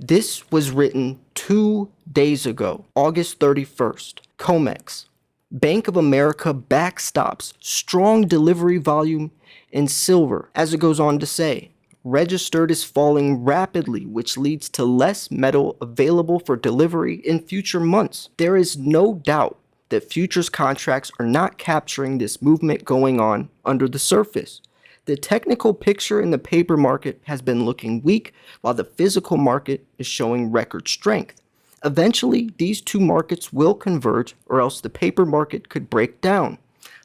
This was written 2 days ago, August 31st. Comex. Bank of America backstops strong delivery volume in silver. As it goes on to say, registered is falling rapidly, which leads to less metal available for delivery in future months. There is no doubt that futures contracts are not capturing this movement going on under the surface. The technical picture in the paper market has been looking weak, while the physical market is showing record strength. Eventually, these two markets will converge, or else the paper market could break down.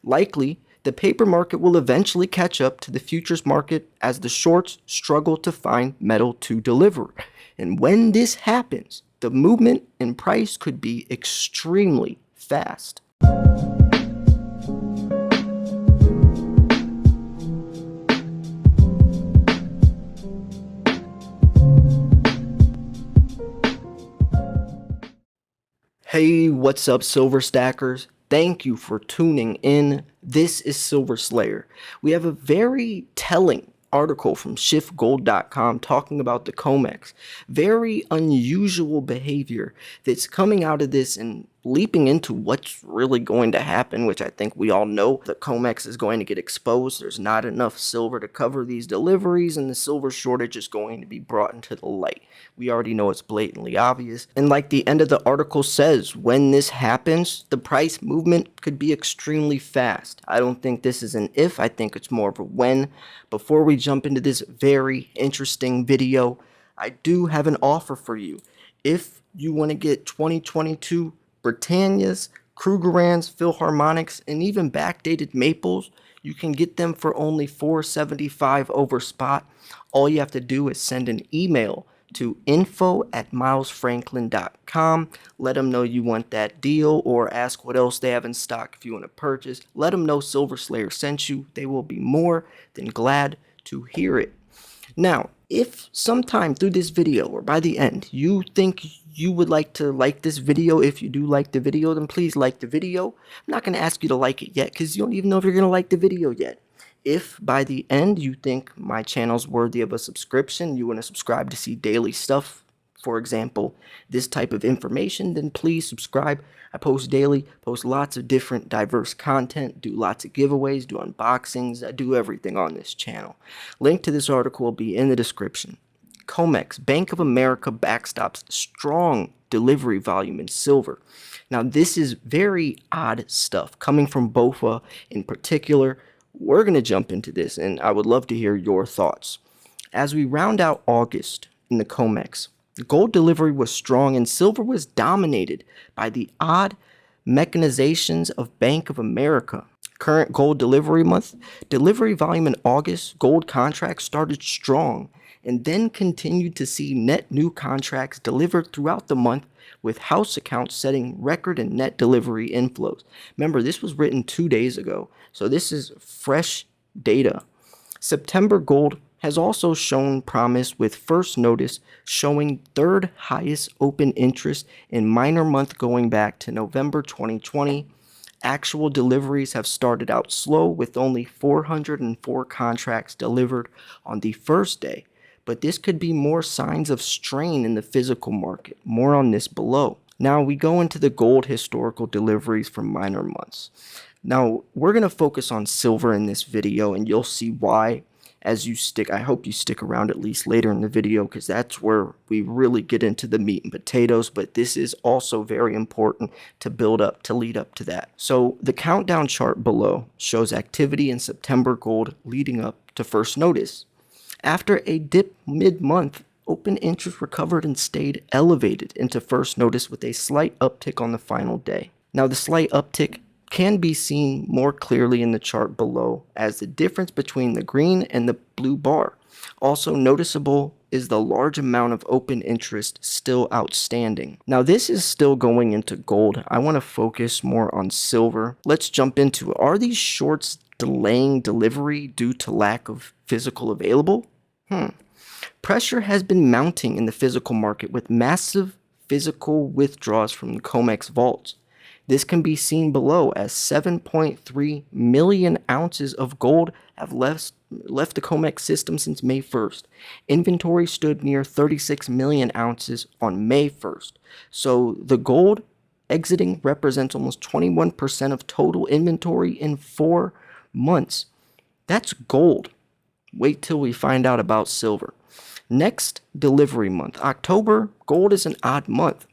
Likely, the paper market will eventually catch up to the futures market as the shorts struggle to find metal to deliver. And when this happens, the movement in price could be extremely fast. Hey, what's up, Silver Stackers? Thank you for tuning in. This is Silver Slayer. We have a very telling article from shiftgold.com talking about the Comex. Very unusual behavior that's coming out of this and leaping into what's really going to happen, which I think we all know. The Comex is going to get exposed. There's not enough silver to cover these deliveries, and the silver shortage is going to be brought into the light. We already know it's blatantly obvious. And like the end of the article says, when this happens, the price movement could be extremely fast. I don't think this is an if, I think it's more of a when. Before we jump into this very interesting video, I do have an offer for you. If you want to get 2022 Britannias, Krugerrands, Philharmonics, and even backdated Maples, you can get them for only $475 over spot. All you have to do is send an email to info@milesfranklin.com. Let them know you want that deal, or ask what else they have in stock if you want to purchase. Let them know Silver Slayer sent you. They will be more than glad to hear it. Now, if sometime through this video or by the end you think you would like to like this video, if you do like the video, then please like the video. I'm not going to ask you to like it yet because you don't even know if you're going to like the video yet. If by the end you think my channel's worthy of a subscription, you want to subscribe to see daily stuff, for example, this type of information, then please subscribe. I post daily, post lots of different diverse content, do lots of giveaways, do unboxings, I do everything on this channel. Link to this article will be in the description. Comex, Bank of America backstops strong delivery volume in silver. Now this is very odd stuff coming from BOFA in particular. We're going to jump into this, and I would love to hear your thoughts. As we round out August in the Comex, gold delivery was strong and silver was dominated by the odd mechanizations of Bank of America. Current gold delivery month, delivery volume in August, gold contracts started strong and then continued to see net new contracts delivered throughout the month, with house accounts setting record and net delivery inflows. Remember, this was written 2 days ago, so this is fresh data. September gold has also shown promise, with first notice showing third highest open interest in minor month going back to November 2020. Actual deliveries have started out slow, with only 404 contracts delivered on the first day. But this could be more signs of strain in the physical market. More on this below. Now we go into the gold historical deliveries for minor months. Now we're going to focus on silver in this video, and you'll see why as you stick. I hope you stick around at least later in the video, because that's where we really get into the meat and potatoes, but this is also very important to build up, to lead up to that. So the countdown chart below shows activity in September gold leading up to first notice. After a dip mid-month, open interest recovered and stayed elevated into first notice, with a slight uptick on the final day. Now the slight uptick can be seen more clearly in the chart below, as the difference between the green and the blue bar. Also noticeable is the large amount of open interest still outstanding. Now this is still going into gold. I want to focus more on silver. Let's jump into it. Are these shorts delaying delivery due to lack of physical available? Pressure has been mounting in the physical market, with massive physical withdrawals from the Comex vaults. This can be seen below, as 7.3 million ounces of gold have left left the Comex system since May 1st. Inventory stood near 36 million ounces on May 1st. So the gold exiting represents almost 21% of total inventory in 4 months. That's gold. Wait till we find out about silver. Next delivery month, October, gold is an odd month.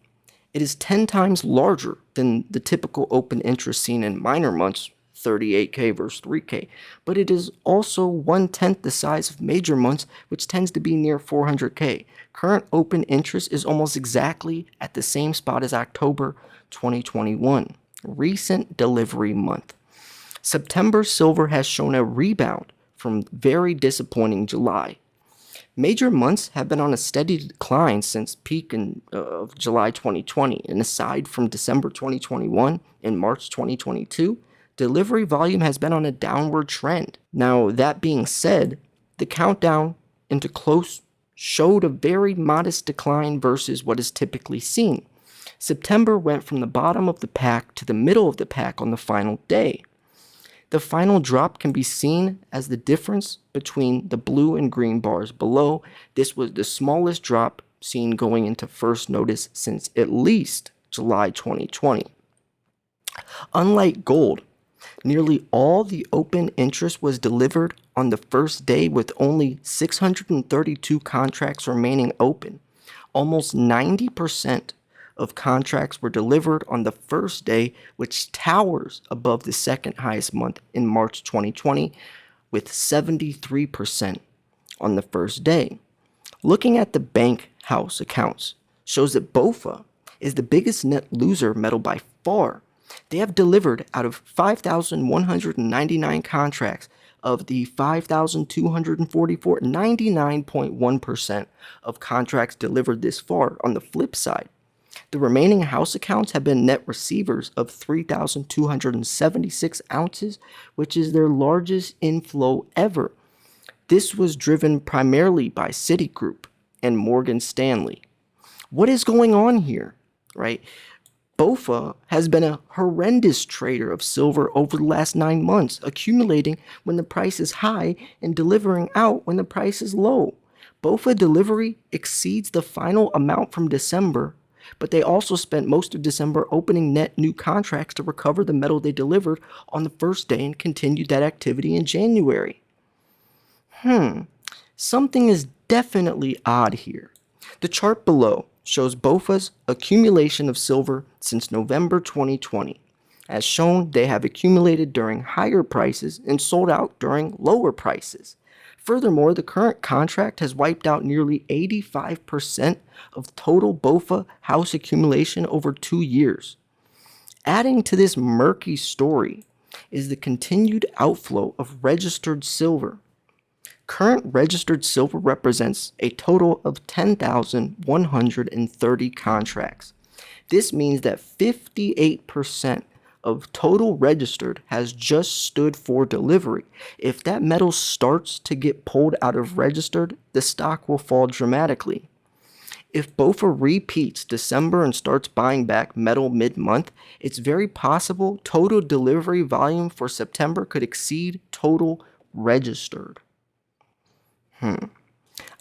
It is 10 times larger than the typical open interest seen in minor months, 38K versus 3K, but it is also 1/10 the size of major months, which tends to be near 400K. Current open interest is almost exactly at the same spot as October 2021, recent delivery month. September silver has shown a rebound from very disappointing July. Major months have been on a steady decline since peak of July 2020, and aside from December 2021 and March 2022, delivery volume has been on a downward trend. Now, that being said, the countdown into close showed a very modest decline versus what is typically seen. September went from the bottom of the pack to the middle of the pack on the final day. The final drop can be seen as the difference between the blue and green bars below. This was the smallest drop seen going into first notice since at least July 2020. Unlike gold, nearly all the open interest was delivered on the first day with only 632 contracts remaining open. Almost 90% of contracts were delivered on the first day, which towers above the second highest month in March 2020 with 73% on the first day. Looking at the bank house accounts shows that BOFA is the biggest net loser metal by far. They have delivered out of 5,199 contracts of the 5,244, 99.1% of contracts delivered this far. On the flip side, the remaining house accounts have been net receivers of 3,276 ounces, which is their largest inflow ever. This was driven primarily by Citigroup and Morgan Stanley. What is going on here, right? BOFA has been a horrendous trader of silver over the last 9 months, accumulating when the price is high and delivering out when the price is low. BOFA delivery exceeds the final amount from December, but they also spent most of December opening net new contracts to recover the metal they delivered on the first day and continued that activity in January. Something is definitely odd here. The chart below shows BOFA's accumulation of silver since November 2020. As shown, they have accumulated during higher prices and sold out during lower prices. Furthermore, the current contract has wiped out nearly 85% of total BOFA house accumulation over 2 years. Adding to this murky story is the continued outflow of registered silver. Current registered silver represents a total of 10,130 contracts. This means that 58% of total registered has just stood for delivery. If that metal starts to get pulled out of registered, the stock will fall dramatically. If BOFA repeats December and starts buying back metal mid-month, it's very possible total delivery volume for September could exceed total registered.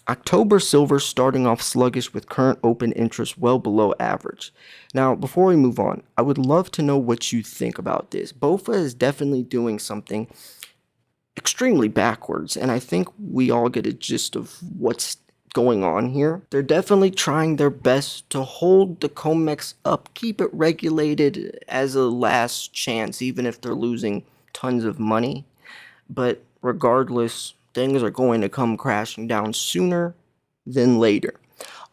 October silver starting off sluggish with current open interest well below average. Now, before we move on, I would love to know what you think about this. BOFA is definitely doing something extremely backwards, and I think we all get a gist of what's going on here. They're definitely trying their best to hold the Comex up, keep it regulated as a last chance, even if they're losing tons of money. But regardless, things are going to come crashing down sooner than later.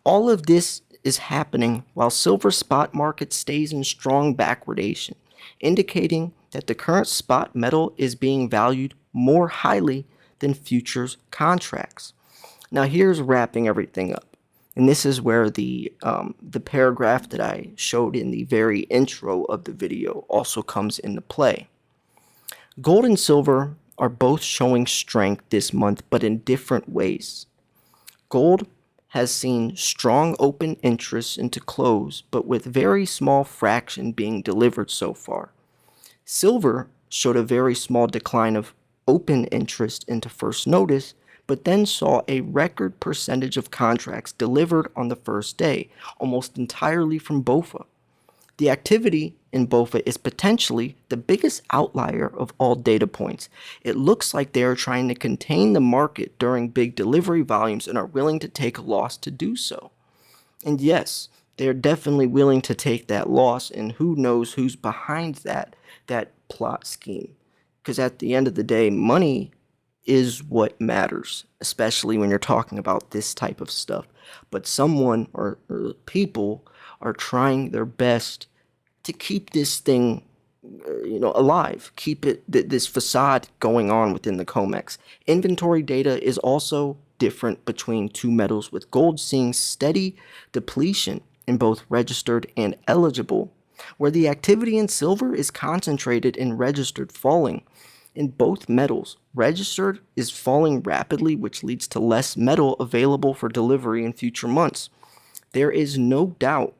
All of this is happening while silver spot market stays in strong backwardation, indicating that the current spot metal is being valued more highly than futures contracts. Now here's wrapping everything up. And this is where the paragraph that I showed in the very intro of the video also comes into play. Gold and silver are both showing strength this month, but in different ways. Gold has seen strong open interest into close, but with very small fraction being delivered so far. Silver showed a very small decline of open interest into first notice, but then saw a record percentage of contracts delivered on the first day, almost entirely from BOFA. The activity in BOFA is potentially the biggest outlier of all data points. It looks like they are trying to contain the market during big delivery volumes and are willing to take a loss to do so. And yes, they're definitely willing to take that loss, and who knows who's behind that plot scheme. Because at the end of the day, money is what matters, especially when you're talking about this type of stuff. But someone or people are trying their best to keep this thing alive, keep this facade going on within the Comex. Inventory data is also different between two metals, with gold seeing steady depletion in both registered and eligible, where the activity in silver is concentrated in registered falling. In both metals, registered is falling rapidly, which leads to less metal available for delivery in future months. There is no doubt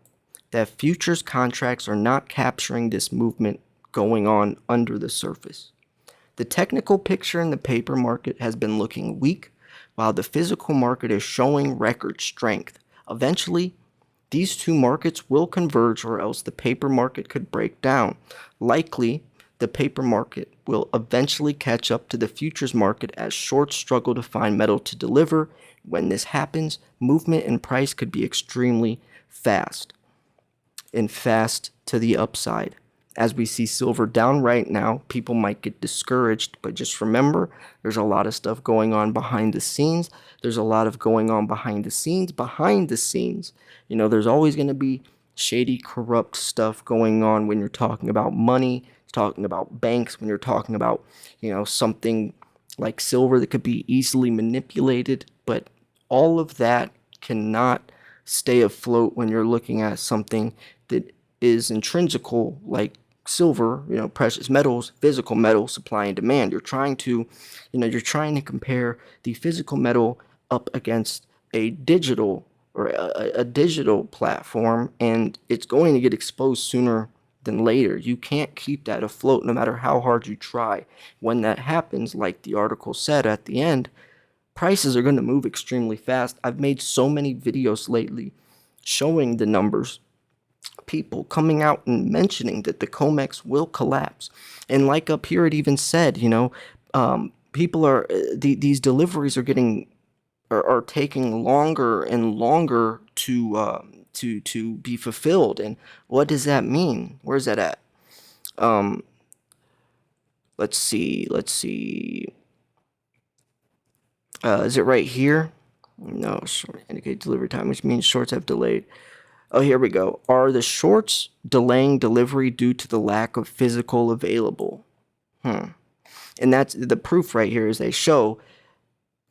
that futures contracts are not capturing this movement going on under the surface. The technical picture in the paper market has been looking weak, while the physical market is showing record strength. Eventually, these two markets will converge, or else the paper market could break down. Likely, the paper market will eventually catch up to the futures market as shorts struggle to find metal to deliver. When this happens, movement in price could be extremely fast, and fast to the upside. As we see silver down right now, people might get discouraged, but just remember, there's a lot of stuff going on behind the scenes. There's a lot of going on behind the scenes. There's always going to be shady, corrupt stuff going on when you're talking about money, talking about banks, when you're talking about, something like silver that could be easily manipulated, but all of that cannot stay afloat when you're looking at something that is intrinsical like silver, precious metals, physical metal, supply and demand. You're trying to compare the physical metal up against a digital or a digital platform, and it's going to get exposed sooner than later. You can't keep that afloat no matter how hard you try. When that happens, like the article said at the end, prices are going to move extremely fast. I've made so many videos lately showing the numbers, people coming out and mentioning that the Comex will collapse. And like up here, it even said, people are, these deliveries are taking longer and longer to be fulfilled. And what does that mean? Where's that at? Let's see. Is it right here? No, short indicate delivery time, which means shorts have delayed. Oh, here we go. Are the shorts delaying delivery due to the lack of physical available? And that's the proof right here, is they show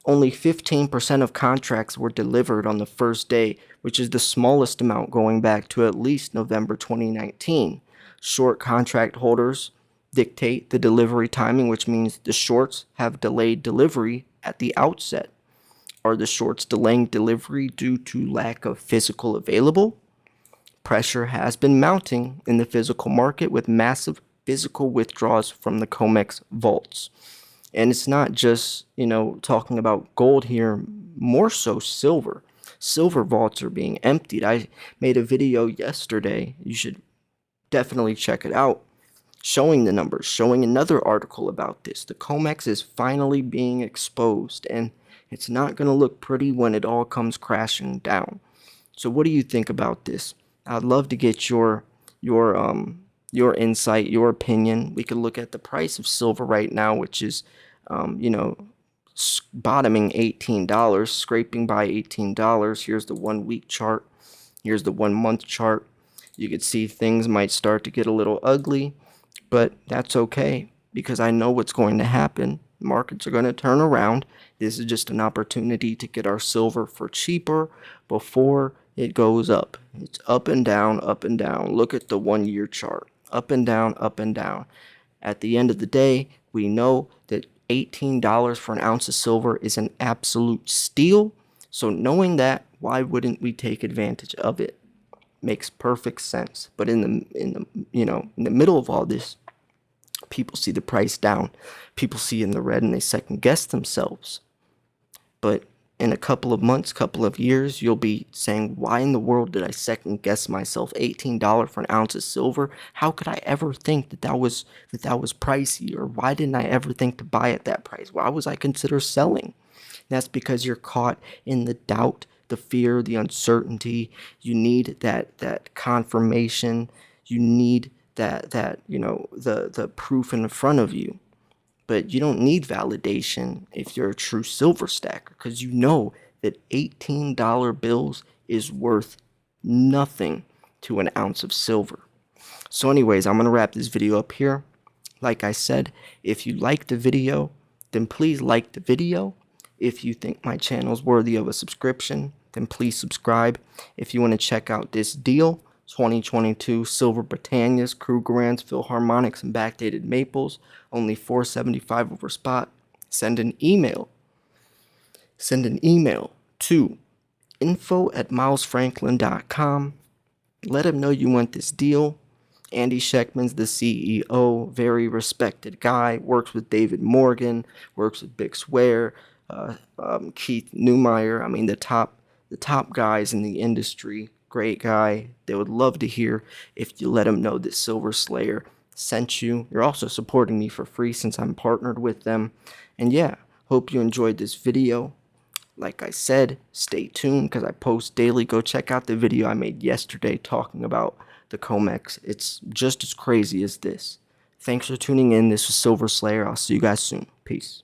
only 15% of contracts were delivered on the first day, which is the smallest amount going back to at least November 2019. Short contract holders dictate the delivery timing, which means the shorts have delayed delivery at the outset. Are the shorts delaying delivery due to lack of physical available? Pressure has been mounting in the physical market with massive physical withdrawals from the Comex vaults. And it's not just, talking about gold here, more so silver. Silver vaults are being emptied. I made a video yesterday, you should definitely check it out, showing the numbers, showing another article about this. The Comex is finally being exposed, and it's not going to look pretty when it all comes crashing down. So what do you think about this? I'd love to get your insight, your opinion. We could look at the price of silver right now, which is, bottoming $18, scraping by $18. Here's the 1 week chart. Here's the 1 month chart. You could see things might start to get a little ugly, but that's okay, because I know what's going to happen. Markets are going to turn around. This is just an opportunity to get our silver for cheaper before it goes up. It's up and down, up and down. Look at the 1 year chart. Up and down, up and down. At the end of the day, we know that $18 for an ounce of silver is an absolute steal. So knowing that, why wouldn't we take advantage of it? Makes perfect sense. But in the middle of all this, People see the price down. People see in the red and they second guess themselves. But in a couple of months, couple of years, you'll be saying, why in the world did I second guess myself? $18 for an ounce of silver? How could I ever think that was pricey? Or why didn't I ever think to buy at that price? Why was I consider selling? That's because you're caught in the doubt, the fear, the uncertainty. You need that confirmation. You need that the proof in front of you. But you don't need validation if you're a true silver stacker, because you know that $18 bills is worth nothing to an ounce of silver. So anyways, I'm going to wrap this video up here. Like I said, if you like the video, then please like the video. If you think my channel is worthy of a subscription, then please subscribe. If you want to check out this deal, 2022 Silver Britannias, Krugerrands, Philharmonics, and backdated Maples, only $4.75 over spot. Send an email to info@milesfranklin.com. Let him know you want this deal. Andy Scheckman's the CEO, very respected guy, works with David Morgan, works with Big Swear, Keith Neumeyer. I mean, the top guys in the industry. Great guy. They would love to hear if you let them know that Silver Slayer sent you. You're also supporting me for free since I'm partnered with them. And yeah, hope you enjoyed this video. Like I said, stay tuned because I post daily. Go check out the video I made yesterday talking about the Comex. It's just as crazy as this. Thanks for tuning in. This was Silver Slayer. I'll see you guys soon. Peace.